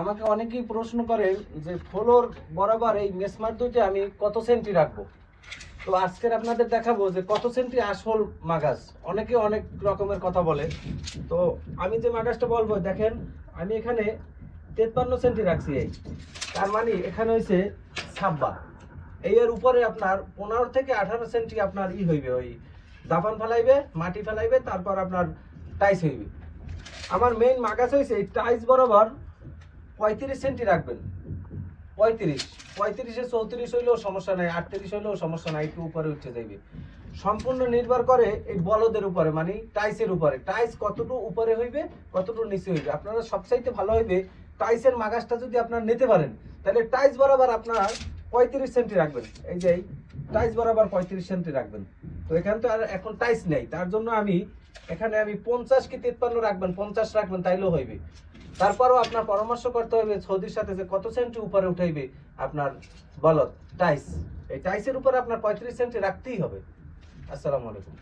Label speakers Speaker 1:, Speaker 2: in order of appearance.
Speaker 1: আমাকে অনেকেই প্রশ্ন করেন যে ফ্লোর বরাবর এই মেসমার দুইটা আমি কত সেন্টি রাখবো। তো আজকের আপনাদের দেখাবো যে কত সেন্টি আসল মাগাজ। অনেকে অনেক রকমের কথা বলে, তো আমি যে মাগাজটা বলবো দেখেন, আমি এখানে 53 সেন্টি রাখছি। এই তার মানে এখানে হয়েছে 26। এই এর উপরে আপনার 15 থেকে 18 সেন্টি আপনার হইবে, ওই দাফান ফেলাইবে, মাটি ফেলাইবে, তারপর আপনার টাইস হইবে। আমার মেইন মাগাজ হয়েছে এই টাইস বরাবর 35 সেন্টি রাখবেন। 35 34 হইলেও সমস্যা নাই, 38 হইলেও সমস্যা নাই, একটু উপরে উঠে যাইবে। সম্পূর্ণ নির্ভর করে এই বলদের উপরে, মানে টাইসের উপরে। টাইস কতটুকু উপরে হইবে, কতটুকু নিচে হইবে। আপনারা সবচাইতে ভালো হইবে টাইসের মাগাজটা যদি আপনার নিতে পারেন, তাহলে টাইস বরাবর আপনার 35 সেন্টি রাখবেন। এই যে টাইস বরাবর 35 সেন্টি রাখবেন। তো এখানে তো আর এখন টাইস নেই, তার জন্য এখানে 50 কি 53 রাখবেন, 50 রাখবেন, তাইলেও হইবে। তারপরও আপনার পরামর্শ করতে হবে সৌদির সাথে যে কত সেন্টি উপরে উঠাইবে আপনার বলদ টাইস। এই টাইসের উপরে আপনার 35 সেন্টি রাখতেই হবে। আসসালামু আলাইকুম।